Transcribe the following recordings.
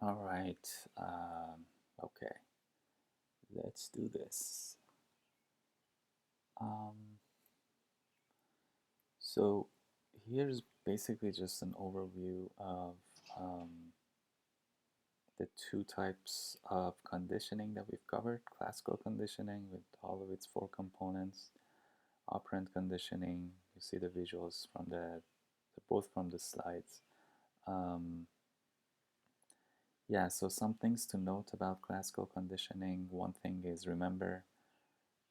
All right. Okay. Let's do this. Um, so here's basically just an overview of um, the two types of conditioning that we've covered: classical conditioning with all of its four components, operant conditioning. You see the visuals from both from the slides. Um, yeah. So some things to note about classical conditioning. One thing is, remember,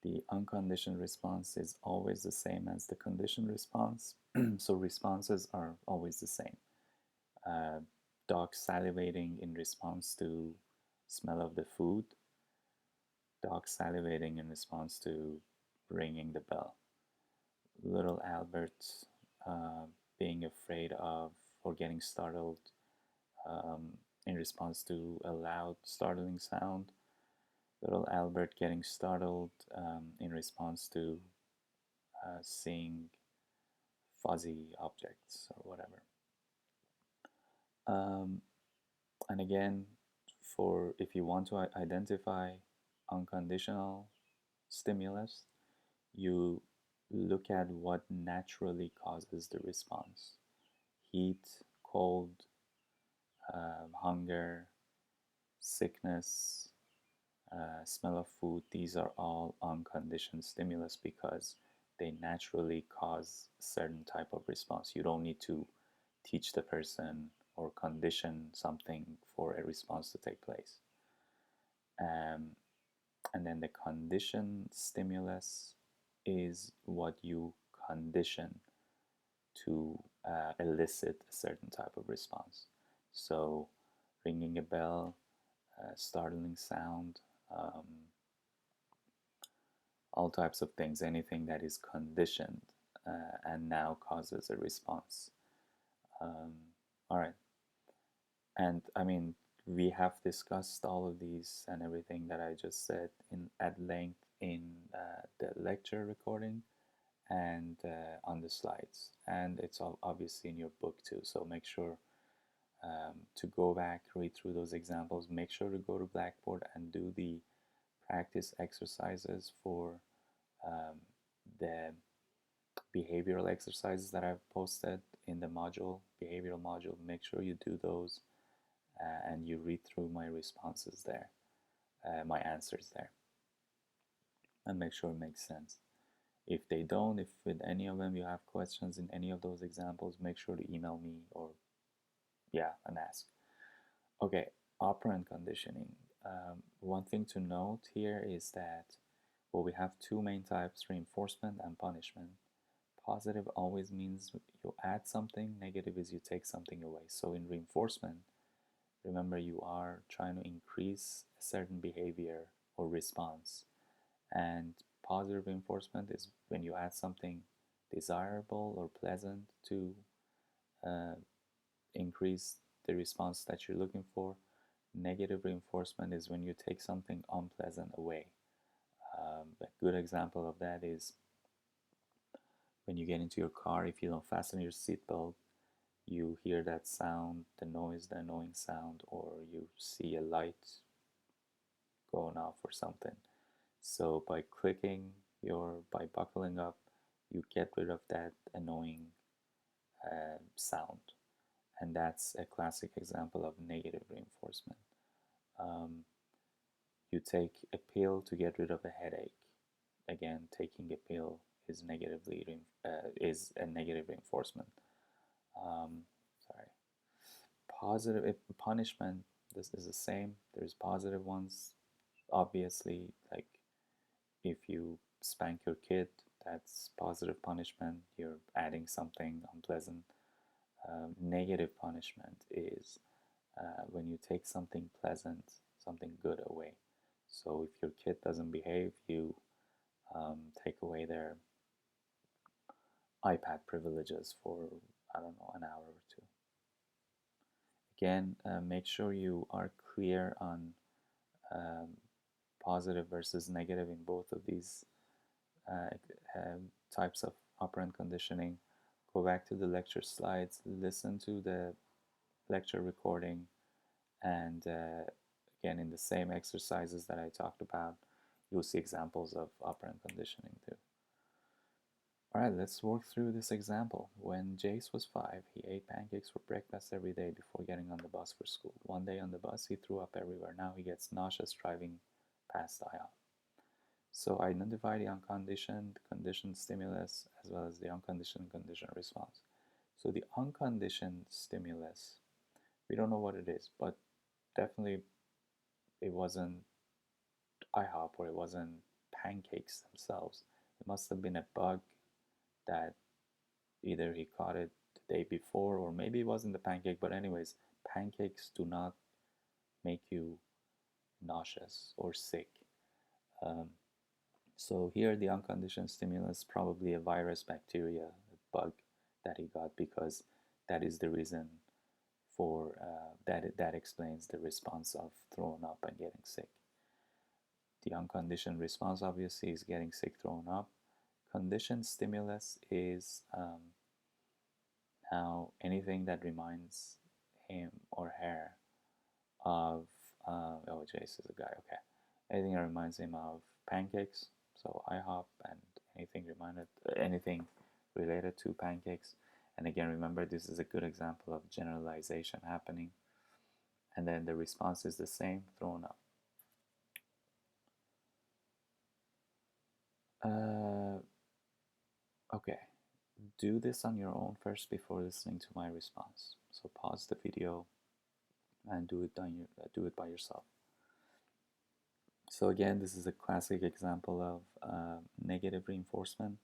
the unconditioned response is always the same as the conditioned response. So responses are always the same. Uh, Dog salivating in response to smell of the food, dog salivating in response to ringing the bell. Little Albert uh, being afraid of or getting startled um, in response to a loud, startling sound. Little Albert getting startled in response to seeing fuzzy objects or whatever. Um, and again, for if you want to identify unconditional stimulus, you look at what naturally causes the response: heat, cold, hunger, sickness, smell of food. These are all unconditioned stimulus because they naturally cause a certain type of response. You don't need to teach the person or condition something for a response to take place. Um, and then the conditioned stimulus is what you condition to elicit a certain type of response. So, ringing a bell, startling sound, um, all types of things, anything that is conditioned and now causes a response. Um, all right. And I mean, we have discussed all of these and everything that I just said in at length in the lecture recording and on the slides. And it's all obviously in your book too. So make sure to go back, read through those examples. Make sure to go to Blackboard and do the practice exercises for um, the behavioral exercises that I've posted in the module, behavioral module. Make sure you do those and you read through my responses there, my answers there, and make sure it makes sense. If they don't, if with any of them you have questions in any of those examples, make sure to email me or, yeah, and ask. Okay, operant conditioning. One thing to note here is that, well, we have two main types: reinforcement and punishment. Positive always means you add something, negative is you take something away. So in reinforcement, remember, you are trying to increase a certain behavior or response. And positive reinforcement is when you add something desirable or pleasant to uh, increase the response that you're looking for. Negative reinforcement is when you take something unpleasant away. A good example of that is when you get into your car, if you don't fasten your seatbelt, you hear that sound, the noise, the annoying sound, or you see a light going off or something. So by buckling up, you get rid of that annoying sound. And that's a classic example of negative reinforcement. Um, you take a pill to get rid of a headache. Again, taking a pill is a negative reinforcement. Um, sorry. Positive punishment. This is the same. There's positive ones. Obviously, like if you spank your kid, that's positive punishment. You're adding something unpleasant. Negative punishment is when you take something pleasant, something good away. So if your kid doesn't behave, you take away their iPad privileges for, I don't know, an hour or two. Again, make sure you are clear on um, positive versus negative in both of these uh, types of operant conditioning. Go back to the lecture slides, listen to the lecture recording, And again, in the same exercises that I talked about, you'll see examples of operant conditioning too. All right, let's work through this example. When Jace was 5, he ate pancakes for breakfast every day before getting on the bus for school. One day on the bus, he threw up everywhere. Now he gets nauseous driving past IHOP. So identify the unconditioned conditioned stimulus as well as the unconditioned conditioned response. So the unconditioned stimulus, we don't know what it is, but definitely it wasn't IHOP or it wasn't pancakes themselves. It must have been a bug that either he caught it the day before or maybe it wasn't the pancake, but anyways, pancakes do not make you nauseous or sick. Um, so here the unconditioned stimulus, probably a virus, bacteria, a bug that he got, because that is the reason for that explains the response of throwing up and getting sick. The unconditioned response obviously is getting sick, throwing up. Conditioned stimulus is now anything that reminds him or her of oh, Jace is a guy. Okay, anything that reminds him of pancakes. So IHOP and anything related to pancakes. And again, remember this is a good example of generalization happening. And then the response is the same, thrown up. Okay, do this on your own first before listening to my response. So pause the video and do it by yourself. So again, this is a classic example of negative reinforcement.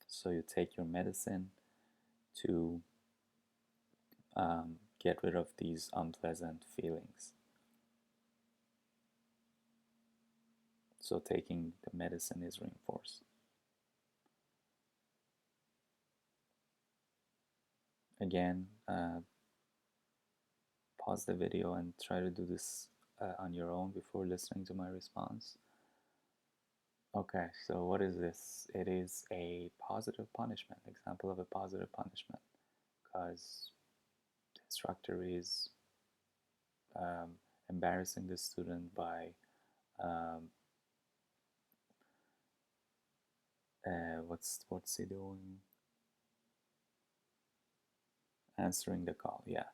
So you take your medicine to get rid of these unpleasant feelings. So taking the medicine is reinforced. Again, pause the video and try to do this on your own before listening to my response. Okay, so what is this? It is a positive punishment, example of a positive punishment, because the instructor is embarrassing the student by what's he doing? Answering the call, yeah.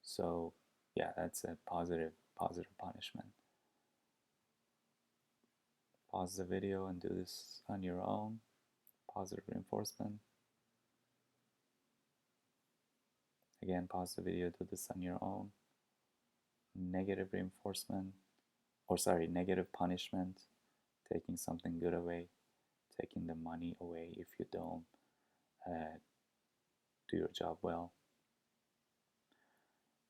So yeah, that's a positive punishment. Pause the video and do this on your own. Positive reinforcement. Again, pause the video, do this on your own. Negative reinforcement, or sorry, negative punishment, taking something good away, taking the money away if you don't do your job well.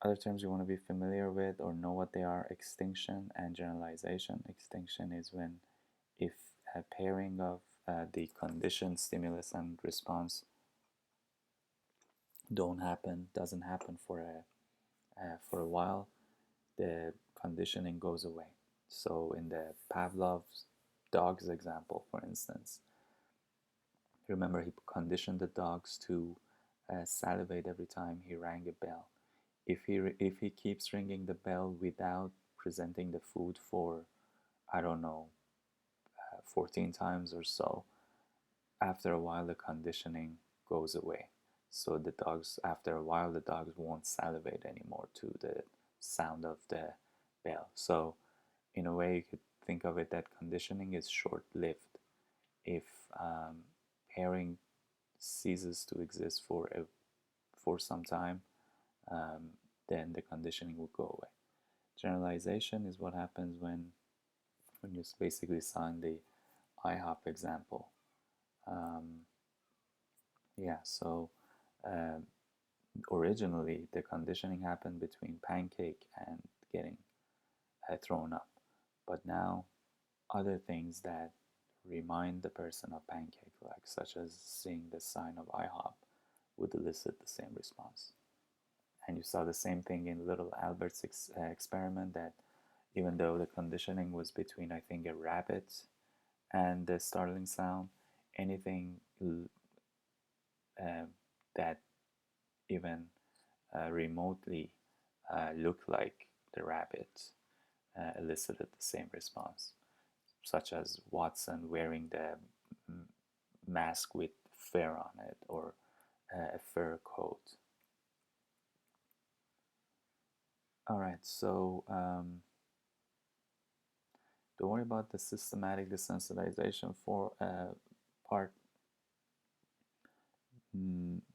Other terms you want to be familiar with or know what they are: extinction and generalization. Extinction is when, if a pairing of the conditioned stimulus and response doesn't happen for a while, the conditioning goes away. So in the Pavlov's dog's example, for instance, remember he conditioned the dogs to salivate every time he rang a bell. If he keeps ringing the bell without presenting the food for, I don't know, 14 times or so, after a while the conditioning goes away. So after a while the dogs won't salivate anymore to the sound of the bell. So in a way you could think of it that conditioning is short-lived. If pairing ceases to exist for some time, then the conditioning will go away. Generalization is what happens when you basically saw in the IHOP example. Yeah, so originally the conditioning happened between pancake and getting thrown up, but now other things that remind the person of pancake, like such as seeing the sign of IHOP, would elicit the same response. And you saw the same thing in little Albert's experiment, that even though the conditioning was between, I think, a rabbit and the startling sound, anything that even remotely looked like the rabbit elicited the same response, such as Watson wearing the mask with fur on it, or a fur coat. All right, so don't worry about the systematic desensitization for part.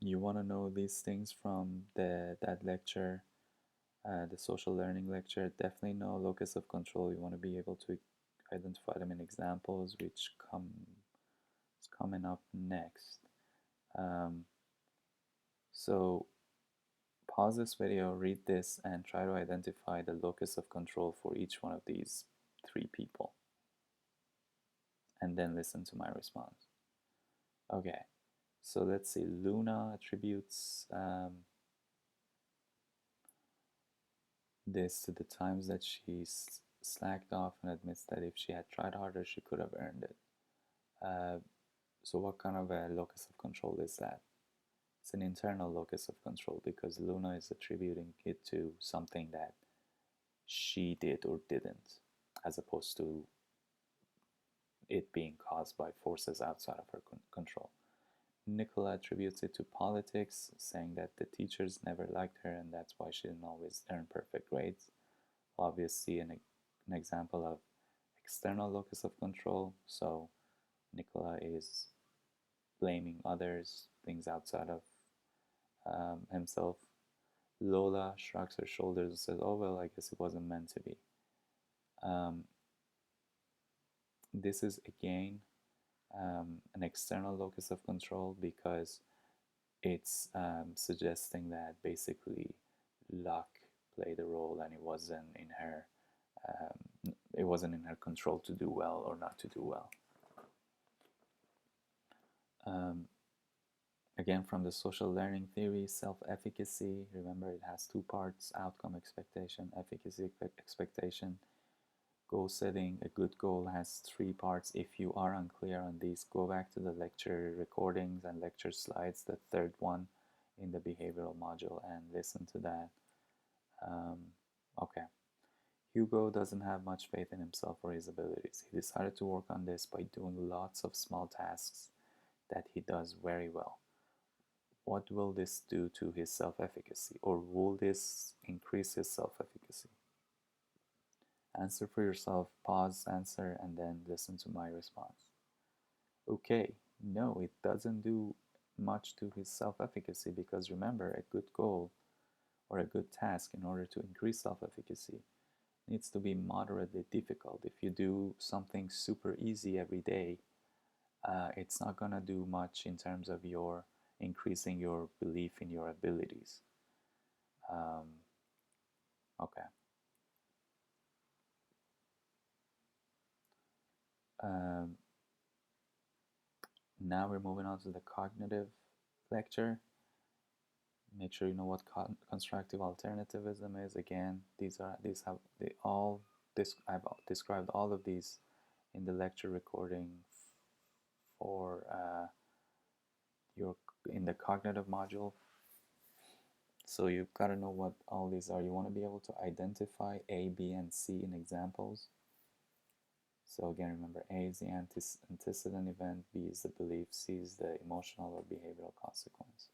You want to know these things from that lecture, the social learning lecture. Definitely know locus of control. You want to be able to identify them in examples, which is coming up next. So pause this video, read this, and try to identify the locus of control for each one of these three people, and then listen to my response. Okay, so let's see. Luna attributes this to the times that she slacked off and admits that if she had tried harder, she could have earned it. So what kind of a locus of control is that? It's an internal locus of control because Luna is attributing it to something that she did or didn't, as opposed to it being caused by forces outside of her control. Nicola attributes it to politics, saying that the teachers never liked her and that's why she didn't always earn perfect grades. Obviously, an example of external locus of control. So Nicola is blaming others, things outside of himself. Lola shrugs her shoulders and says, "Oh well, I guess it wasn't meant to be." This is again an external locus of control because it's suggesting that basically luck played a role and it wasn't in her control to do well or not to do well. Again, from the social learning theory, self-efficacy, remember it has two parts: outcome expectation, efficacy expectation. Goal setting, a good goal has three parts. If you are unclear on these, go back to the lecture recordings and lecture slides, the third one in the behavioral module, and listen to that. Okay. Hugo doesn't have much faith in himself or his abilities. He decided to work on this by doing lots of small tasks that he does very well. What will this do to his self-efficacy, or will this increase his self-efficacy? Answer for yourself, pause, answer, and then listen to my response. Okay, no, it doesn't do much to his self-efficacy because remember, a good goal or a good task in order to increase self-efficacy needs to be moderately difficult. If you do something super easy every day, it's not gonna do much in terms of your increasing your belief in your abilities. Okay. Now we're moving on to the cognitive lecture. Make sure you know what constructive alternativism is. Again, I've described all of these in the lecture recording for in the cognitive module. So you've got to know what all these are. You want to be able to identify A, B, and C in examples. So again, remember, A is the antecedent event, B is the belief, C is the emotional or behavioral consequence.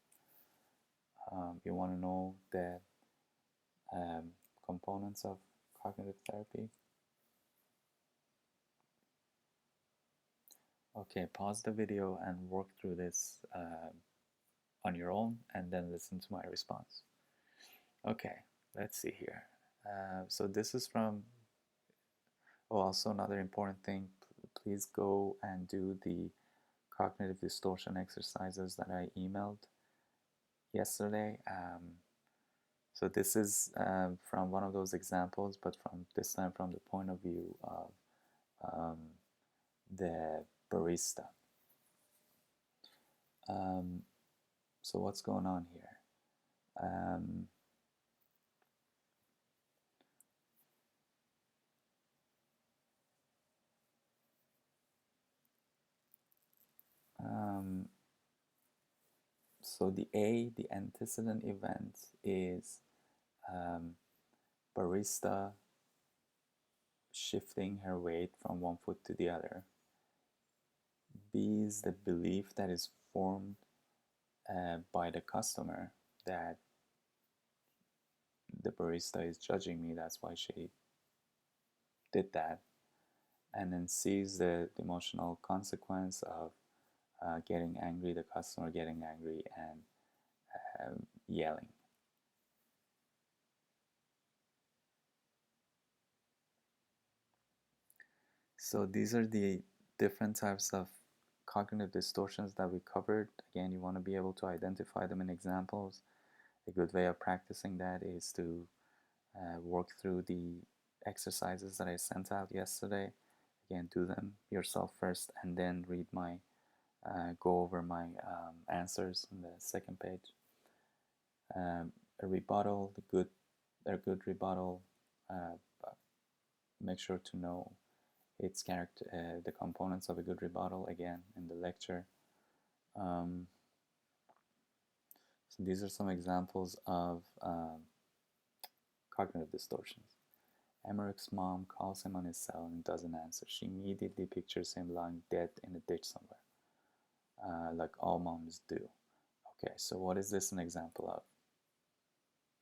You want to know the components of cognitive therapy. Okay, pause the video and work through this on your own and then listen to my response. Okay, let's see here. So this is from, also another important thing, please go and do the cognitive distortion exercises that I emailed yesterday. So this is from one of those examples, but from this time from the point of view of the barista. So what's going on here? So the antecedent event is barista shifting her weight from one foot to the other. B is the belief that is formed by the customer that the barista is judging me, that's why she did that. And then C is the emotional consequence of getting angry, the customer getting angry and yelling. So these are the different types of cognitive distortions that we covered. Again, you want to be able to identify them in examples. A good way of practicing that is to work through the exercises that I sent out yesterday. Again, do them yourself first and then read my go over my answers on the second page. A rebuttal, a good rebuttal. Make sure to know its character, the components of a good rebuttal again in the lecture. So these are some examples of cognitive distortions. Emmerich's mom calls him on his cell and doesn't answer. She immediately pictures him lying dead in a ditch somewhere, like all moms do. Okay, so what is this an example of?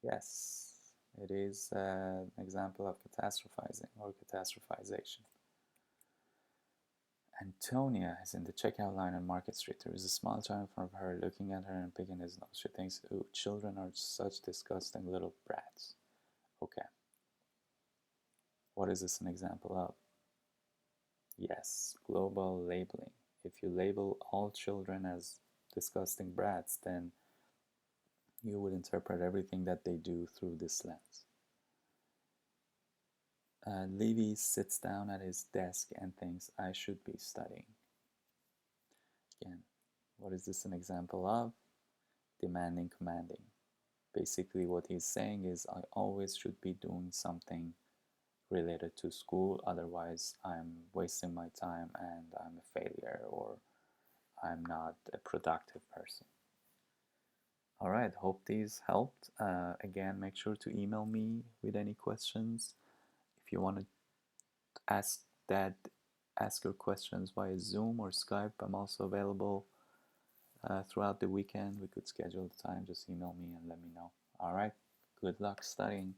Yes, it is an example of catastrophizing or catastrophization. Antonia is in the checkout line on Market Street. There is a small child in front of her looking at her and picking his nose. She thinks, ooh, children are such disgusting little brats. Okay. What is this an example of? Yes, global labeling. If you label all children as disgusting brats, then you would interpret everything that they do through this lens. Levy sits down at his desk and thinks, I should be studying. Again, what is this an example of? Demanding, commanding. Basically, what he's saying is, I always should be doing something related to school, otherwise I'm wasting my time and I'm a failure or I'm not a productive person. All right, hope these helped. Again, make sure to email me with any questions. If you want to ask your questions via Zoom or Skype, I'm also available throughout the weekend. We could schedule the time. Just email me and let me know. All right, good luck studying.